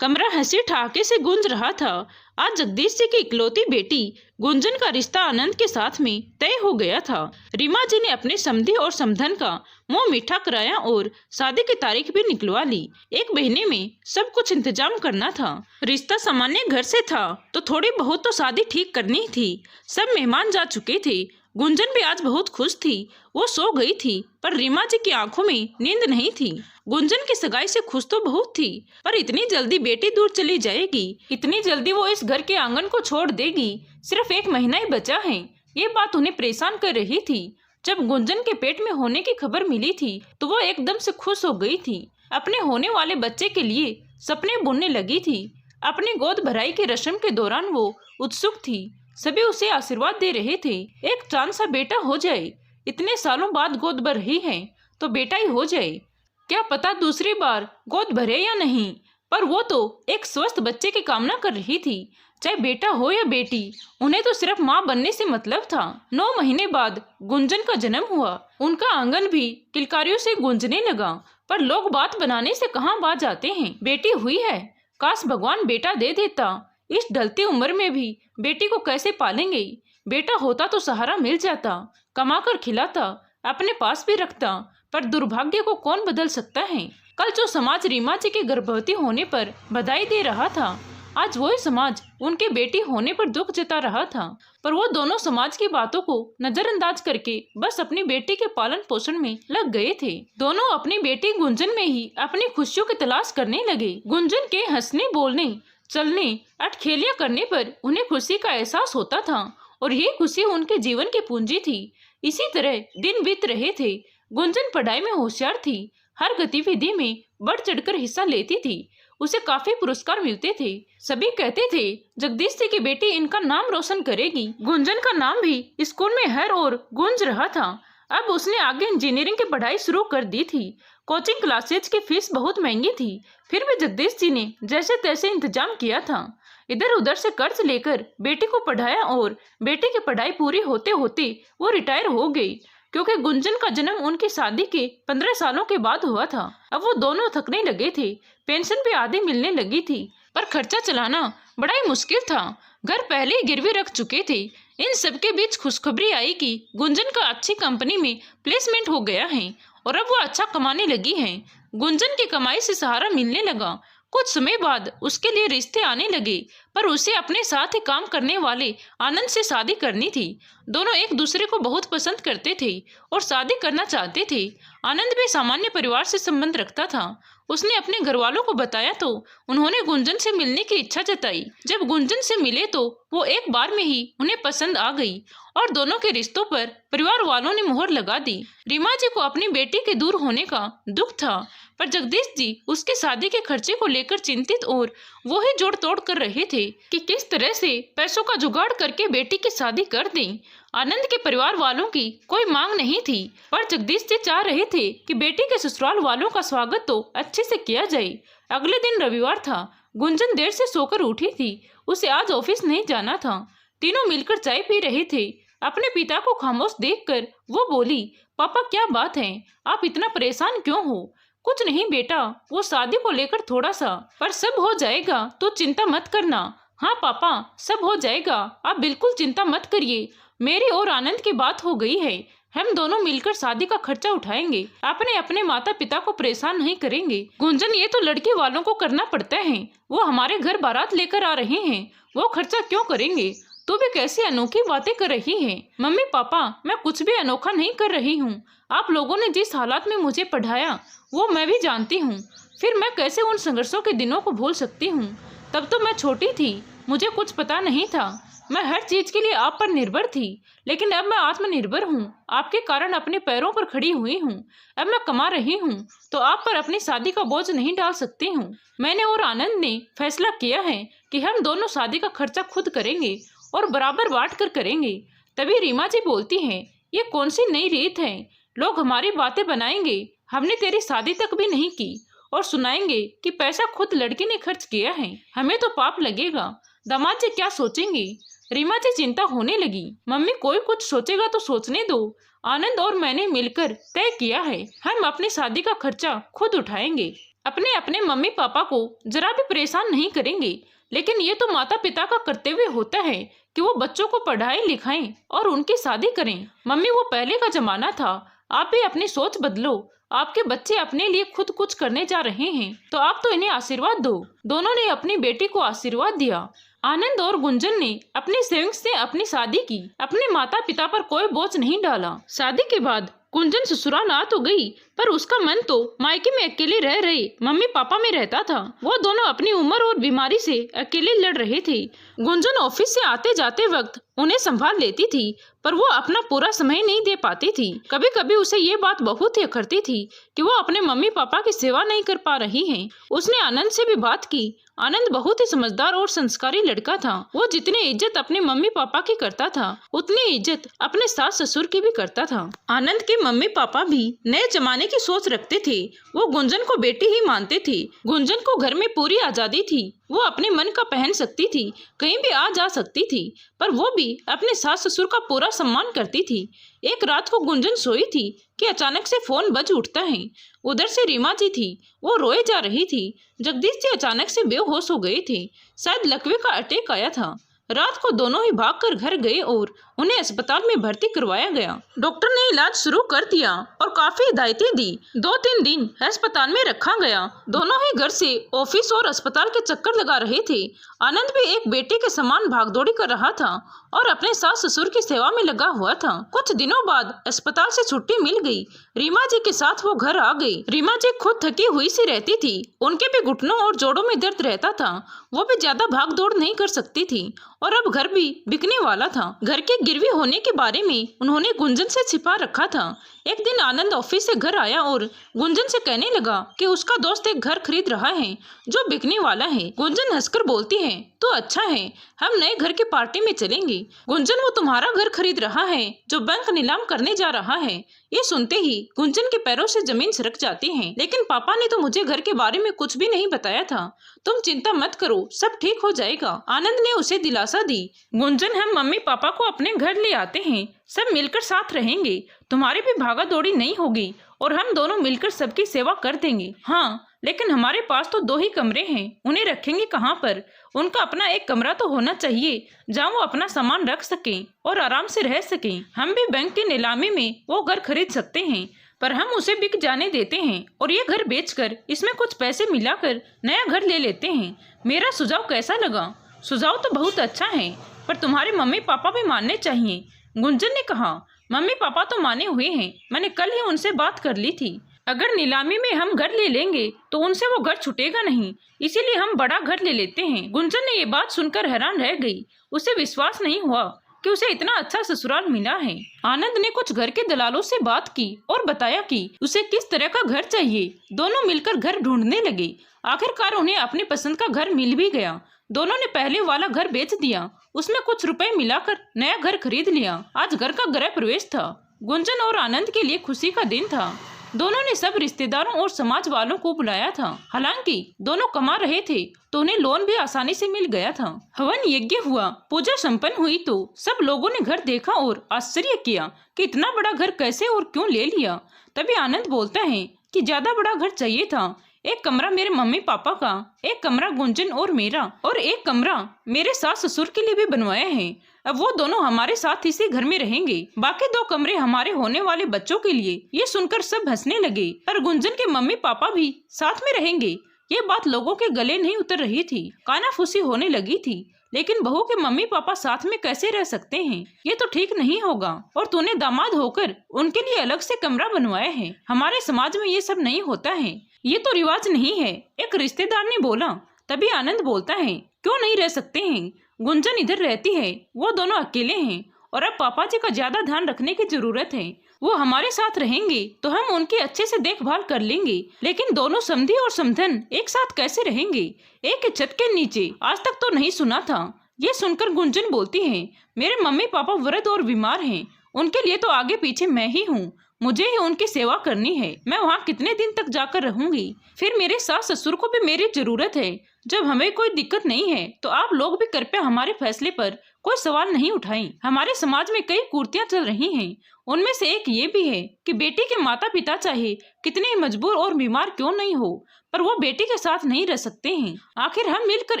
कमरा हंसी ठहाके से गूंज रहा था। आज जगदीश जी की इकलौती बेटी गुंजन का रिश्ता आनंद के साथ में तय हो गया था। रीमा जी ने अपने समधी और समधन का मुंह मीठा कराया और शादी की तारीख भी निकलवा ली। एक महीने में सब कुछ इंतजाम करना था। रिश्ता सामान्य घर से था तो थोड़ी बहुत तो शादी ठीक करनी थी। सब मेहमान जा चुके थे। गुंजन भी आज बहुत खुश थी। वो सो गई थी पर रीमा जी की आंखों में नींद नहीं थी। गुंजन की सगाई से खुश तो बहुत थी, पर इतनी जल्दी बेटी दूर चली जाएगी, इतनी जल्दी वो इस घर के आंगन को छोड़ देगी, सिर्फ 1 महीना ही बचा है, ये बात उन्हें परेशान कर रही थी। जब गुंजन के पेट में होने की खबर मिली थी तो वो एकदम से खुश हो गई थी। अपने होने वाले बच्चे के लिए सपने बुनने लगी थी। अपनी गोद भराई की रस्म के दौरान वो उत्सुक थी। सभी उसे आशीर्वाद दे रहे थे, एक चांद सा बेटा हो जाए। इतने सालों बाद गोद भर रही है तो बेटा ही हो जाए। क्या पता दूसरी बार गोद भरे या नहीं, पर वो तो एक स्वस्थ बच्चे की कामना कर रही थी। चाहे बेटा हो या बेटी, उन्हें तो सिर्फ माँ बनने से मतलब था। 9 महीने बाद गुंजन का जन्म हुआ। उनका आंगन भी किलकारियों से गूंजने लगा, पर लोग बात बनाने से कहाँ बाज आते हैं। बेटी हुई है, काश भगवान बेटा दे देता। इस ढलती उम्र में भी बेटी को कैसे पालेंगे। बेटा होता तो सहारा मिल जाता, कमाकर खिलाता, अपने पास भी रखता, पर दुर्भाग्य को कौन बदल सकता है। कल जो समाज रीमा जी के गर्भवती होने पर बधाई दे रहा था, आज वही समाज उनके बेटी होने पर दुख जता रहा था। पर वो दोनों समाज की बातों को नजरअंदाज करके बस अपनी बेटी के पालन पोषण में लग गए थे। दोनों अपनी बेटी गुंजन में ही अपनी खुशियों की तलाश करने लगे। गुंजन के हंसने, बोलने, चलने, अटखेलियां करने पर उन्हें खुशी का एहसास होता था और ये खुशी उनके जीवन की पूंजी थी। इसी तरह दिन बीत रहे थे। गुंजन पढ़ाई में होशियार थी, हर गतिविधि में बढ़ चढ़कर हिस्सा लेती थी। उसे काफी पुरस्कार मिलते थे। सभी कहते थे जगदीश जी की बेटी इनका नाम रोशन करेगी। गुंजन का नाम भी स्कूल में हर ओर गूंज रहा था। अब उसने आगे इंजीनियरिंग की पढ़ाई शुरू कर दी थी। कोचिंग क्लासेज की फीस बहुत महंगी थी, फिर भी जगदीश जी ने जैसे तैसे इंतजाम किया था। इधर उधर से कर्ज लेकर बेटी को पढ़ाया और बेटी की पढ़ाई पूरी होते होते वो रिटायर हो गई, क्योंकि गुंजन का जन्म उनकी शादी के 15 सालों के बाद हुआ था। अब वो दोनों थकने लगे थे, पेंशन भी आधी मिलने लगी थी, पर खर्चा चलाना बड़ा ही मुश्किल था। घर पहले ही गिरवी रख चुके थे। इन सब के बीच खुशखबरी आई कि गुंजन का अच्छी कंपनी में प्लेसमेंट हो गया है और अब वो अच्छा कमाने लगी है। गुंजन की कमाई से सहारा मिलने लगा। कुछ समय बाद उसके लिए रिश्ते आने लगे, पर उसे अपने साथ ही काम करने वाले आनंद से शादी करनी थी। दोनों एक दूसरे को बहुत पसंद करते थे और शादी करना चाहते थे। आनंद भी सामान्य परिवार से संबंध रखता था। उसने अपने घर वालों को बताया तो उन्होंने गुंजन से मिलने की इच्छा जताई। जब गुंजन से मिले तो वो एक बार में ही उन्हें पसंद आ गई और दोनों के रिश्तों पर परिवार वालों ने मुहर लगा दी। रीमा जी को अपनी बेटी के दूर होने का दुख था, पर जगदीश जी उसके शादी के खर्चे को लेकर चिंतित और वो ही जोड़ तोड़ कर रहे थे कि किस तरह से पैसों का जुगाड़ करके बेटी की शादी कर दें। आनंद के परिवार वालों की कोई मांग नहीं थी, पर जगदीश जी चाह रहे थे कि बेटी के ससुराल वालों का स्वागत तो अच्छे से किया जाए। अगले दिन रविवार था। गुंजन देर से सोकर उठी थी। उसे आज ऑफिस नहीं जाना था। तीनों मिलकर चाय पी रहे थे। अपने पिता को खामोश देखकर वो बोली, पापा क्या बात है, आप इतना परेशान क्यों हो? कुछ नहीं बेटा, वो शादी को लेकर थोड़ा सा, पर सब हो जाएगा तो चिंता मत करना। हाँ पापा, सब हो जाएगा, आप बिल्कुल चिंता मत करिए। मेरी और आनंद की बात हो गई है, हम दोनों मिलकर शादी का खर्चा उठाएंगे। अपने अपने माता पिता को परेशान नहीं करेंगे। गुंजन, ये तो लड़की वालों को करना पड़ता है। वो हमारे घर बारात लेकर आ रहे हैं, वो खर्चा क्यों करेंगे? तू भी कैसी अनोखी बातें कर रही है? मम्मी पापा, मैं कुछ भी अनोखा नहीं कर रही हूँ। आप लोगों ने जिस हालात में मुझे पढ़ाया वो मैं भी जानती हूँ। फिर मैं कैसे उन संघर्षों के दिनों को भूल सकती हूँ? तब तो मैं छोटी थी, मुझे कुछ पता नहीं था। मैं हर चीज के लिए आप पर निर्भर थी, लेकिन अब मैं आत्मनिर्भर हूँ। आपके कारण अपने पैरों पर खड़ी हुई हूँ। अब मैं कमा रही हूँ तो आप पर अपनी शादी का बोझ नहीं डाल सकती हूँ। मैंने और आनंद ने फैसला किया है कि हम दोनों शादी का खर्चा खुद करेंगे और बराबर बांट कर करेंगे। तभी रीमा जी बोलती हैं, ये कौन सी नई रीत है? लोग हमारी बातें बनाएंगे, हमने तेरी शादी तक भी नहीं की, और सुनाएंगे कि पैसा खुद लड़की ने खर्च किया है। हमें तो पाप लगेगा। दामाद जी क्या सोचेंगे? रीमा जी चिंता होने लगी। मम्मी, कोई कुछ सोचेगा तो सोचने दो। आनंद और मैंने मिलकर तय किया है, हम अपनी शादी का खर्चा खुद उठाएंगे। अपने अपने मम्मी पापा को जरा भी परेशान नहीं करेंगे, लेकिन ये तो माता पिता का कर्तव्य होता है कि वो बच्चों को पढ़ाएं लिखाएं और उनकी शादी करें। मम्मी वो पहले का जमाना था, आप भी अपनी सोच बदलो। आपके बच्चे अपने लिए खुद कुछ करने जा रहे हैं तो आप तो इन्हें आशीर्वाद दो। दोनों ने अपनी बेटी को आशीर्वाद दिया। आनंद और गुंजन ने अपनी सेविंग्स से अपनी शादी की। अपने माता पिता पर कोई बोझ नहीं डाला। शादी के बाद गुंजन ससुराल आ तो गई, पर उसका मन तो मायके में अकेले रह रहे मम्मी पापा में रहता था। वो दोनों अपनी उम्र और बीमारी से अकेले लड़ रहे थे। गुंजन ऑफिस से आते जाते वक्त उन्हें संभाल लेती थी, पर वो अपना पूरा समय नहीं दे पाती थी। कभी कभी उसे ये बात बहुत ही करती थी कि वो अपने मम्मी पापा की सेवा नहीं कर पा रही है। उसने आनंद से भी बात की। आनंद बहुत ही समझदार और संस्कारी लड़का था। वो जितनी इज्जत अपने मम्मी पापा की करता था, उतनी इज्जत अपने सास ससुर की भी करता था। आनंद के मम्मी पापा भी नए जमाने की सोच रखते थे। वो गुंजन को बेटी ही मानते थे। गुंजन को घर में पूरी आजादी थी। वो अपने मन का पहन सकती थी, कहीं भी आ जा सकती थी, पर वो भी अपने सास ससुर का पूरा सम्मान करती थी। एक रात को गुंजन सोई थी कि अचानक से फोन बज उठता है। उधर से रीमा जी थी। वो रोए जा रही थी। जगदीश जी अचानक से बेहोश हो गए थे। शायद लकवे का अटैक आया था। रात को दोनों ही भागकर घर गए और उन्हें अस्पताल में भर्ती करवाया गया। डॉक्टर ने इलाज शुरू कर दिया और काफी हिदायतें दी। 2-3 दिन अस्पताल में रखा गया। दोनों ही घर से ऑफिस और अस्पताल के चक्कर लगा रहे थे। आनंद भी एक बेटे के समान भागदौड़ी कर रहा था और अपने सास ससुर की सेवा में लगा हुआ था। कुछ दिनों बाद अस्पताल से छुट्टी मिल गई। रीमा जी के साथ वो घर आ गई। रीमा जी खुद थकी हुई सी रहती थी। उनके भी घुटनों और जोड़ों में दर्द रहता था। वो भी ज्यादा भाग दौड़ नहीं कर सकती थी और अब घर भी बिकने वाला था। घर के गिरवी होने के बारे में उन्होंने गुंजन से छिपा रखा था। एक दिन आनंद ऑफिस से घर आया और गुंजन से कहने लगा कि उसका दोस्त एक घर खरीद रहा है जो बिकने वाला है। गुंजन हंसकर बोलती है, तो अच्छा है, हम नए घर की पार्टी में चलेंगे। गुंजन, वो तुम्हारा घर खरीद रहा है जो बैंक नीलाम करने जा रहा है। ये सुनते ही गुंजन के पैरों से जमीन सरक जाती है। लेकिन पापा ने तो मुझे घर के बारे में कुछ भी नहीं बताया था। तुम चिंता मत करो, सब ठीक हो जाएगा। आनंद ने उसे दिलासा दी। गुंजन, हम मम्मी पापा को अपने घर ले आते हैं, सब मिलकर साथ रहेंगे। तुम्हारी भी भागा दौड़ी नहीं होगी और हम दोनों मिलकर सबकी सेवा कर देंगे। हाँ, लेकिन हमारे पास तो 2 ही कमरे हैं, उन्हें रखेंगे कहाँ पर? उनका अपना एक कमरा तो होना चाहिए जहाँ वो अपना सामान रख सकें और आराम से रह सकें। हम भी बैंक की नीलामी में वो घर खरीद सकते हैं, पर हम उसे बिक जाने देते हैं और ये घर बेचकर इसमें कुछ पैसे मिलाकर नया घर ले लेते हैं। मेरा सुझाव कैसा लगा? सुझाव तो बहुत अच्छा है, पर तुम्हारे मम्मी पापा भी मानने चाहिए। गुंजन ने कहा, मम्मी पापा तो माने हुए हैं, मैंने कल ही उनसे बात कर ली थी। अगर नीलामी में हम घर ले लेंगे तो उनसे वो घर छूटेगा नहीं, इसीलिए हम बड़ा घर ले लेते हैं। गुंजन ने ये बात सुनकर हैरान रह गई। उसे विश्वास नहीं हुआ कि उसे इतना अच्छा ससुराल मिला है। आनंद ने कुछ घर के दलालों से बात की और बताया कि उसे किस तरह का घर चाहिए। दोनों मिलकर घर ढूंढने लगे। आखिरकार उन्हें अपनी पसंद का घर मिल भी गया। दोनों ने पहले वाला घर बेच दिया, उसमें कुछ रुपए मिलाकर नया घर खरीद लिया। आज घर का गृह प्रवेश था। गुंजन और आनंद के लिए खुशी का दिन था। दोनों ने सब रिश्तेदारों और समाज वालों को बुलाया था। हालांकि दोनों कमा रहे थे तो उन्हें लोन भी आसानी से मिल गया था। हवन यज्ञ हुआ, पूजा संपन्न हुई तो सब लोगों ने घर देखा और आश्चर्य किया कि इतना बड़ा घर कैसे और क्यों ले लिया। तभी आनंद बोलता है कि ज्यादा बड़ा घर चाहिए था। एक कमरा मेरे मम्मी पापा का, एक कमरा गुंजन और मेरा, और एक कमरा मेरे सास ससुर के लिए भी बनवाया है। अब वो दोनों हमारे साथ इसी घर में रहेंगे। बाकी 2 कमरे हमारे होने वाले बच्चों के लिए। ये सुनकर सब हंसने लगे। और गुंजन के मम्मी पापा भी साथ में रहेंगे। ये बात लोगों के गले नहीं उतर रही थी। कानाफूसी होने लगी थी। लेकिन बहू के मम्मी पापा साथ में कैसे रह सकते हैं? ये तो ठीक नहीं होगा। और तूने दामाद होकर उनके लिए अलग से कमरा बनवाया है। हमारे समाज में ये सब नहीं होता है, ये तो रिवाज नहीं है, एक रिश्तेदार ने बोला। तभी आनंद बोलता है, क्यों नहीं रह सकते हैं? गुंजन इधर रहती है, वो दोनों अकेले हैं और अब पापा जी का ज्यादा ध्यान रखने की जरूरत है। वो हमारे साथ रहेंगे तो हम उनकी अच्छे से देखभाल कर लेंगे। लेकिन दोनों समधी और समधन एक साथ कैसे रहेंगे, एक छत के नीचे? आज तक तो नहीं सुना था। ये सुनकर गुंजन बोलती है, मेरे मम्मी पापा वृद्ध और बीमार हैं, उनके लिए तो आगे पीछे मैं ही हूँ। मुझे ही उनकी सेवा करनी है। मैं वहाँ कितने दिन तक जाकर रहूंगी? फिर मेरे सास ससुर को भी मेरी जरूरत है। जब हमें कोई दिक्कत नहीं है तो आप लोग भी कृपया हमारे फैसले पर कोई सवाल नहीं उठाएं। हमारे समाज में कई कुरीतियां चल रही हैं। उनमें से एक ये भी है कि बेटी के माता पिता चाहे कितने ही मजबूर और बीमार क्यों नहीं हो, पर वो बेटी के साथ नहीं रह सकते हैं। आखिर हम मिलकर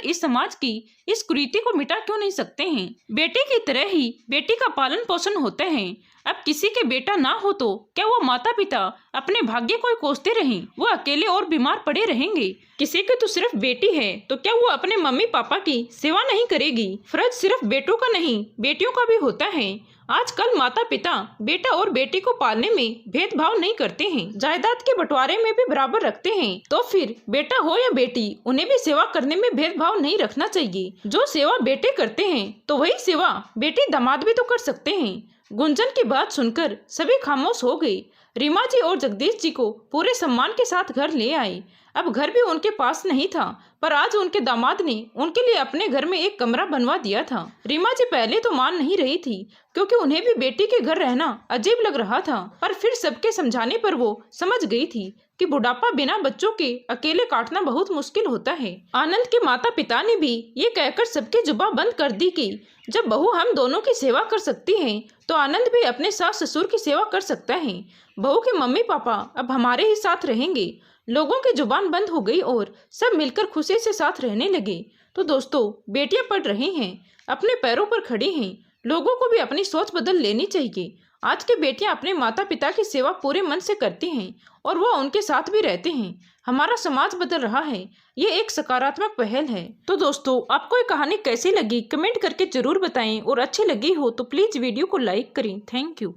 इस समाज की इस कुरीति को मिटा क्यों नहीं सकते हैं? बेटी की तरह ही बेटी का पालन पोषण होता है। अब किसी के बेटा ना हो तो क्या वो माता पिता अपने भाग्य को कोसते रहें? वो अकेले और बीमार पड़े रहेंगे। किसी की तो सिर्फ बेटी है तो क्या वो अपने मम्मी पापा की सेवा नहीं करेगी? फर्ज सिर्फ बेटों का नहीं, बेटियों का भी होता है। आजकल माता पिता बेटा और बेटी को पालने में भेदभाव नहीं करते हैं, जायदाद के बंटवारे में भी बराबर रखते हैं। तो फिर बेटा हो या बेटी, उन्हें भी सेवा करने में भेदभाव नहीं रखना चाहिए। जो सेवा बेटे करते हैं तो वही सेवा बेटी दामाद भी तो कर सकते हैं। गुंजन की बात सुनकर सभी खामोश हो गए। रीमा जी और जगदीश जी को पूरे सम्मान के साथ घर ले आए। अब घर भी उनके पास नहीं था, पर आज उनके दामाद ने उनके लिए अपने घर में एक कमरा बनवा दिया था। रीमा जी पहले तो मान नहीं रही थी, क्योंकि उन्हें भी बेटी के घर रहना अजीब लग रहा था, पर फिर सबके समझाने पर वो समझ गई थी कि बुढ़ापा बिना बच्चों के अकेले काटना बहुत मुश्किल होता है। आनंद के माता पिता ने भी ये कहकर सबकी जुबान बंद कर दी कि जब बहू हम दोनों की सेवा कर सकती है तो आनंद भी अपने सास ससुर की सेवा कर सकता है। बहू के मम्मी पापा अब हमारे ही साथ रहेंगे। लोगों की जुबान बंद हो गई और सब मिलकर खुशी से साथ रहने लगे। तो दोस्तों, बेटियां पढ़ रही हैं, अपने पैरों पर खड़ी हैं। लोगों को भी अपनी सोच बदल लेनी चाहिए। आज की बेटियां अपने माता पिता की सेवा पूरे मन से करती हैं और वो उनके साथ भी रहते हैं। हमारा समाज बदल रहा है। ये एक सकारात्मक पहल है। तो दोस्तों, आपको ये कहानी कैसी लगी कमेंट करके जरूर बताएं, और अच्छी लगी हो तो प्लीज वीडियो को लाइक करें। Thank you.